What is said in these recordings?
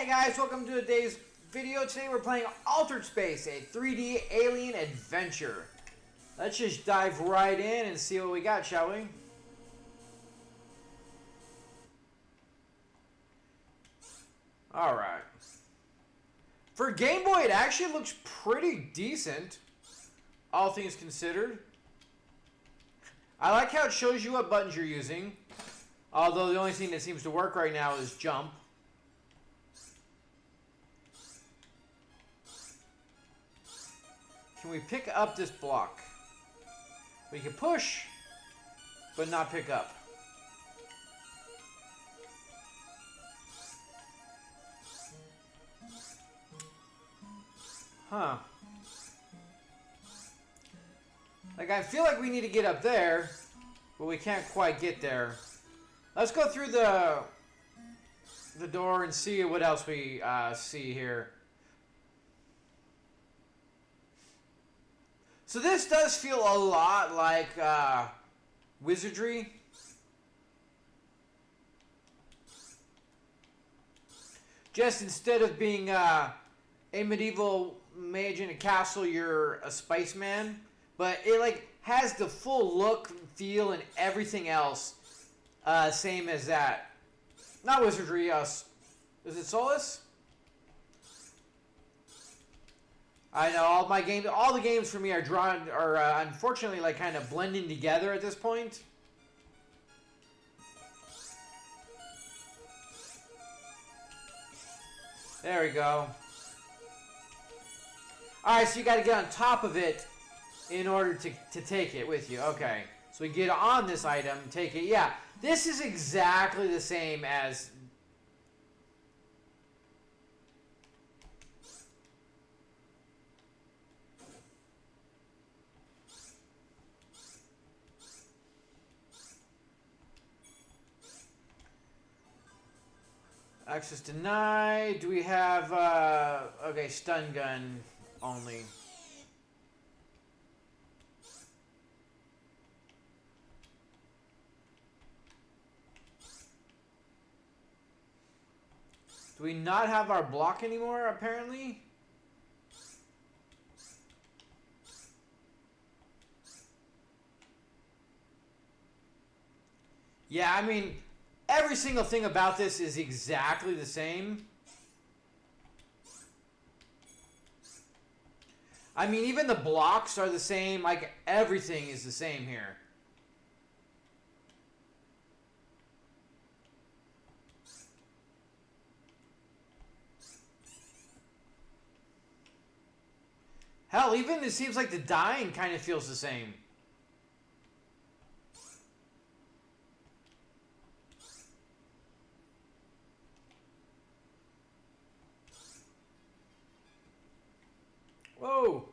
guys, welcome to today's video. Today we're playing Altered Space, a 3D alien adventure. Let's just dive right in and see what we got, shall we? Alright. For Game Boy, it actually looks pretty decent, all things considered. I like how it shows you what buttons you're using, although the only thing that seems to work right now is jump. Can we pick up this block? We can push, but not pick up. Huh. Like, I feel like we need to get up there, but we can't quite get there. Let's go through the door and see what else we see here. So this does feel a lot like Wizardry. Just instead of being a medieval mage in a castle, you're a spaceman. But it like has the full look, feel, and everything else same as that. Not Wizardry, is it Solus? I know all the games for me are unfortunately like kind of blending together at this point. There we go. Alright, so you got to get on top of it in order to take it with you. Okay, so we get on this item, take it. Yeah, this is exactly the same as... Access denied. Do we have, okay, stun gun only. Do we not have our block anymore, apparently? Yeah, I mean... every single thing about this is exactly the same. I mean, even the blocks are the same. Like, everything is the same here. Hell, even it seems like the dying kind of feels the same. Whoa!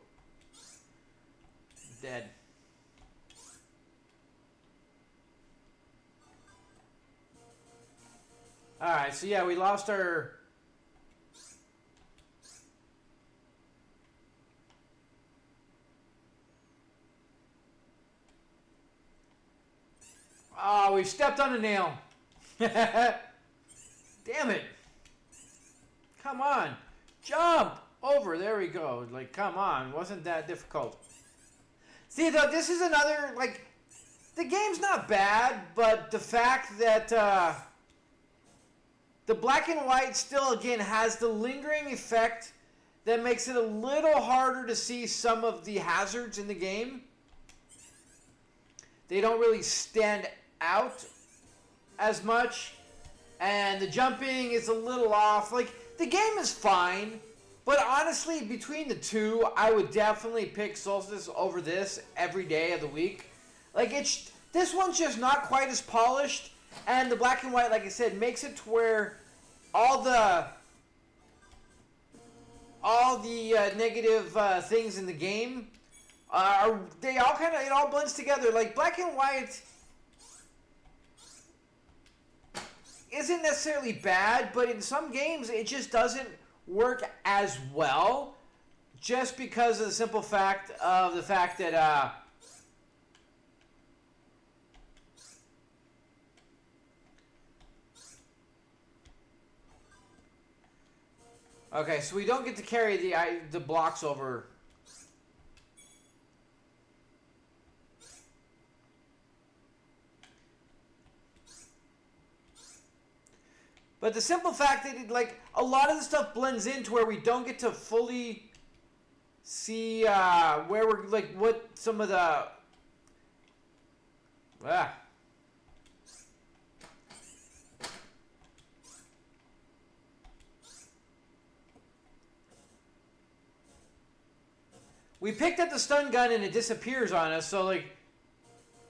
Dead. Alright, so yeah, we lost our... Oh, we stepped on a nail. Damn it. Come on. Jump! Over, there we go. Like, come on. Wasn't that difficult. See, though, this is another, like, the game's not bad, but the fact that the black and white still, again, has the lingering effect that makes it a little harder to see some of the hazards in the game. They don't really stand out as much, and the jumping is a little off. Like, the game is fine. But honestly, between the two, I would definitely pick Solstice over this every day of the week. Like, this one's just not quite as polished, and the black and white, like I said, makes it to where all the negative things in the game it all blends together. Like, black and white isn't necessarily bad, but in some games it just doesn't work as well, just because of the simple fact that Okay, so we don't get to carry the blocks over. But the simple fact that like a lot of the stuff blends into where we don't get to fully see where we're like what some of the we picked up the stun gun and it disappears on us. So like,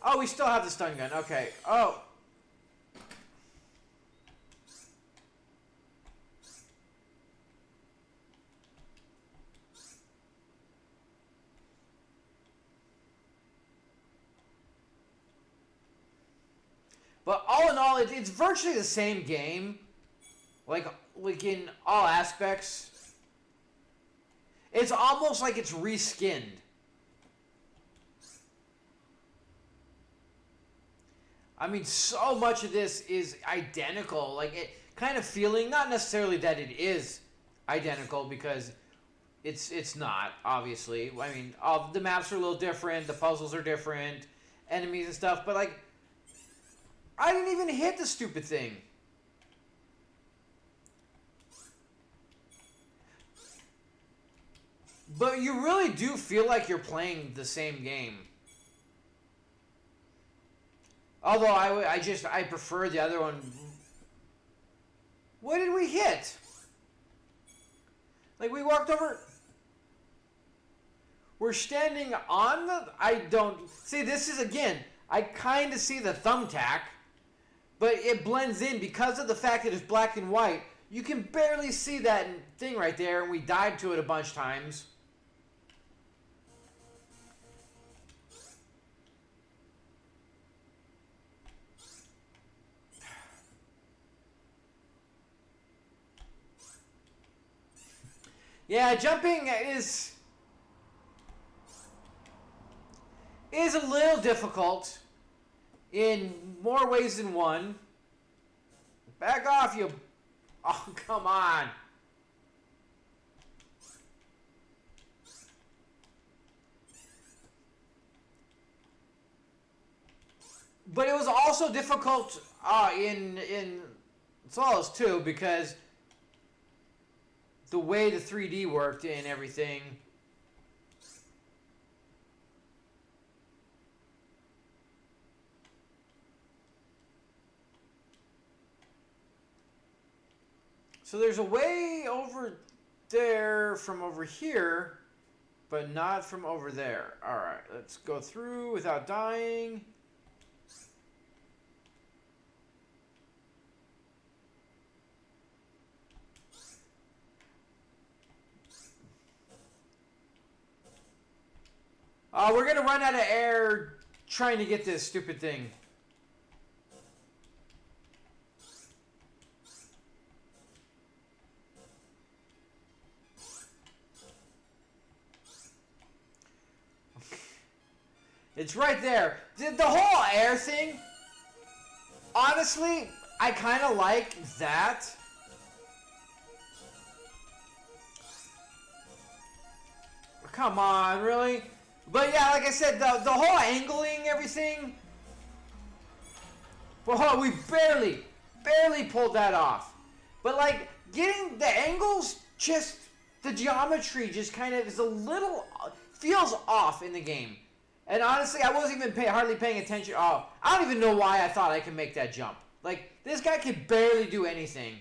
oh, we still have the stun gun. Okay. Oh. But all in all, it's virtually the same game, like in all aspects. It's almost like it's reskinned. I mean, so much of this is identical. Like it kind of feeling, not necessarily that it is identical because it's not, obviously. I mean, all the maps are a little different, the puzzles are different, enemies and stuff, but like I didn't even hit the stupid thing. But you really do feel like you're playing the same game. Although I prefer the other one. What did we hit? Like we walked over. We're standing on the. I don't see. This is again. I kind of see the thumbtack. But it blends in because of the fact that it's black and white. You can barely see that thing right there, and we died to it a bunch of times. Yeah, jumping is a little difficult. In more ways than one. Back off, you... Oh, come on. But it was also difficult in Solace too, because the way the 3D worked and everything... So there's a way over there from over here, but not from over there. All right, let's go through without dying. We're going to run out of air trying to get this stupid thing. It's right there. The whole air thing, honestly, I kind of like that. Come on, really? But yeah, like I said, the whole angling, everything. Well, we barely pulled that off. But like, getting the angles, just, the geometry just kind of is a little, feels off in the game. And honestly, I wasn't even hardly paying attention. Oh, I don't even know why I thought I could make that jump. Like, this guy could barely do anything.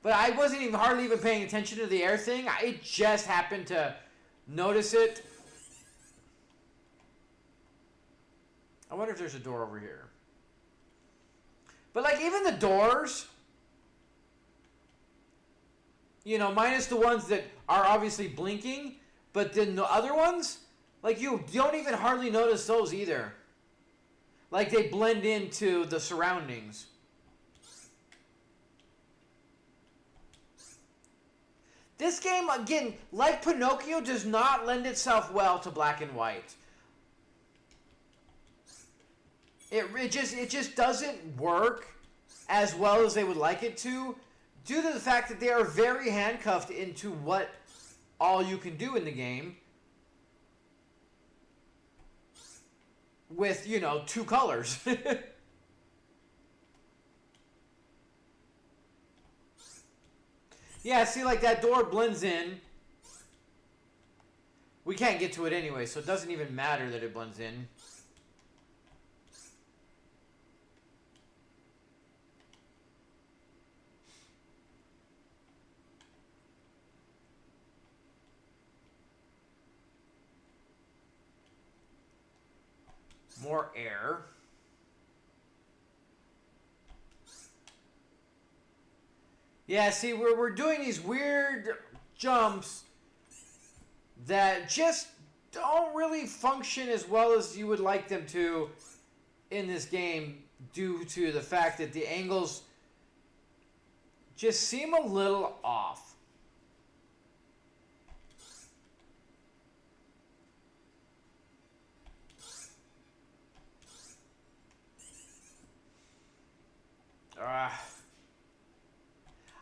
But I wasn't even hardly even paying attention to the air thing. I just happened to notice it. I wonder if there's a door over here. But like, even the doors... You know, minus the ones that are obviously blinking, but then the other ones, like you don't even hardly notice those either. Like they blend into the surroundings. This game, again, like Pinocchio, does not lend itself well to black and white. It just doesn't work as well as they would like it to, due to the fact that they are very handcuffed into what all you can do in the game with, 2 colors. Yeah, see, like that door blends in. We can't get to it anyway, so it doesn't even matter that it blends in. More air. Yeah, see, we're doing these weird jumps that just don't really function as well as you would like them to in this game, due to the fact that the angles just seem a little off.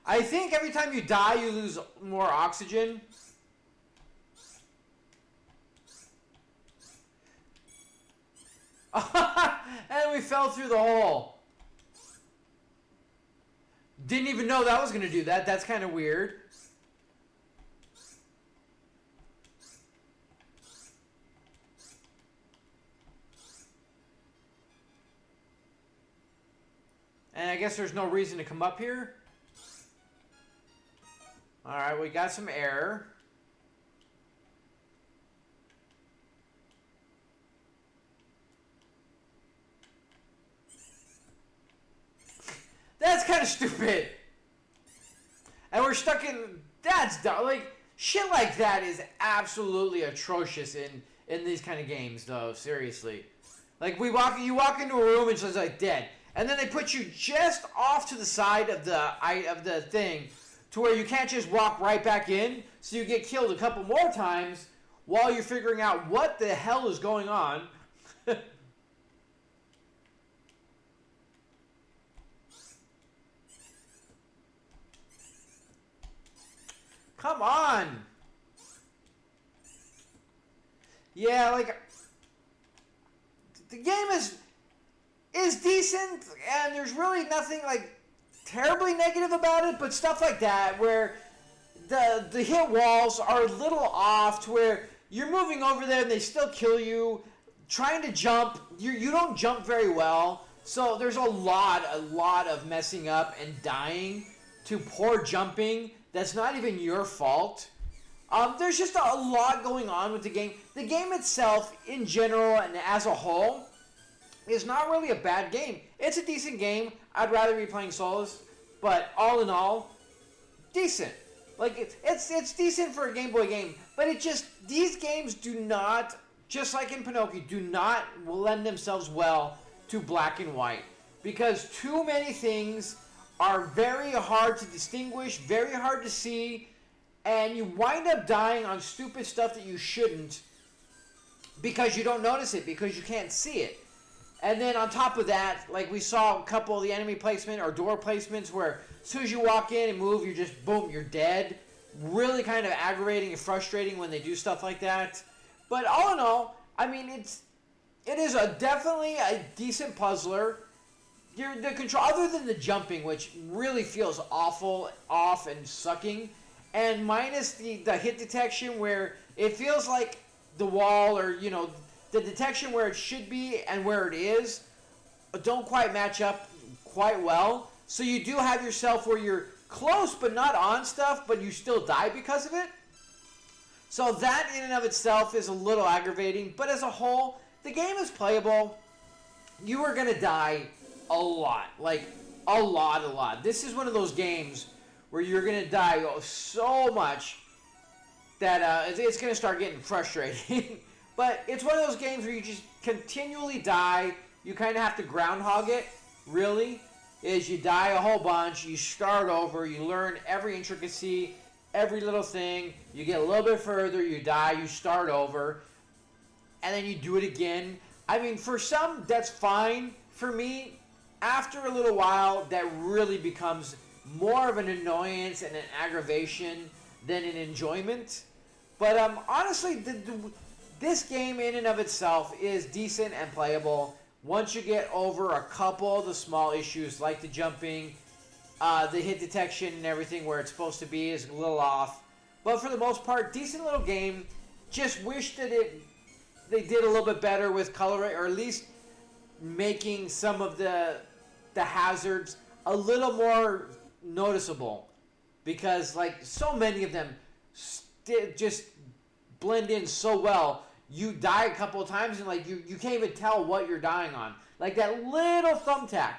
I think every time you die, you lose more oxygen. And we fell through the hole. Didn't even know that was going to do that. That's kind of weird. And I guess there's no reason to come up here. Alright, we got some air. That's kind of stupid. And we're stuck in... That's dumb. Like, shit like that is absolutely atrocious in these kind of games, though. Seriously. Like, you walk into a room and it's like dead. And then they put you just off to the side of the thing, to where you can't just walk right back in, so you get killed a couple more times while you're figuring out what the hell is going on. Come on! Yeah, like, the game is decent, and there's really nothing, like, terribly negative about it, but stuff like that where the hit walls are a little off, to where you're moving over there and they still kill you. Trying to jump, you don't jump very well, so there's a lot of messing up and dying to poor jumping that's not even your fault. There's just a lot going on with the game. The game itself, in general and as a whole, is not really a bad game. It's a decent game. I'd rather be playing solos, but all in all, decent. Like, it's decent for a Game Boy game, but these games do not, just like in Pinocchio, do not lend themselves well to black and white, because too many things are very hard to distinguish, very hard to see, and you wind up dying on stupid stuff that you shouldn't, because you don't notice it, because you can't see it. And then on top of that, like we saw a couple of the enemy placement or door placements where as soon as you walk in and move, you're just, boom, you're dead. Really kind of aggravating and frustrating when they do stuff like that. But all in all, I mean, it is definitely a decent puzzler. The control, other than the jumping, which really feels awful, off, and sucking, and minus the hit detection, where it feels like the wall, or, the detection where it should be and where it is don't quite match up quite well. So you do have yourself where you're close but not on stuff, but you still die because of it. So that in and of itself is a little aggravating, but as a whole, the game is playable. You are going to die a lot. Like, a lot. This is one of those games where you're going to die so much that it's going to start getting frustrating. But it's one of those games where you just continually die. You kind of have to groundhog it, really. Is you die a whole bunch, you start over, you learn every intricacy, every little thing. You get a little bit further, you die, you start over. And then you do it again. I mean, for some, that's fine. for me, after a little while, that really becomes more of an annoyance and an aggravation than an enjoyment. But honestly, this game in and of itself is decent and playable. Once you get over a couple of the small issues like the jumping, the hit detection and everything where it's supposed to be is a little off. But for the most part, decent little game. Just wish that they did a little bit better with coloring, or at least making some of the hazards a little more noticeable. Because like so many of them just blend in so well. You die a couple of times and like you can't even tell what you're dying on. Like that little thumbtack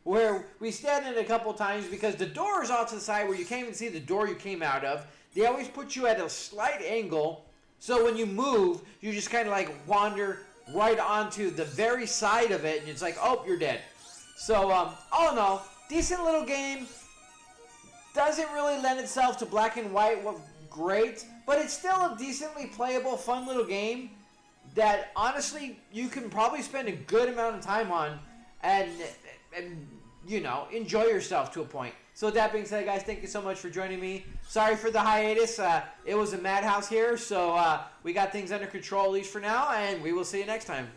where we stand in a couple of times because the door is off to the side where you can't even see the door you came out of. They always put you at a slight angle, so when you move, you just kind of like wander right onto the very side of it, and it's like, oh, you're dead. So, all in all, decent little game. Doesn't really lend itself to black and white, great, but it's still a decently playable, fun little game that honestly you can probably spend a good amount of time on and you know, enjoy yourself to a point. So with that being said, guys, thank you so much for joining me. Sorry for the hiatus. It was a madhouse here, so we got things under control at least for now, and we will see you next time.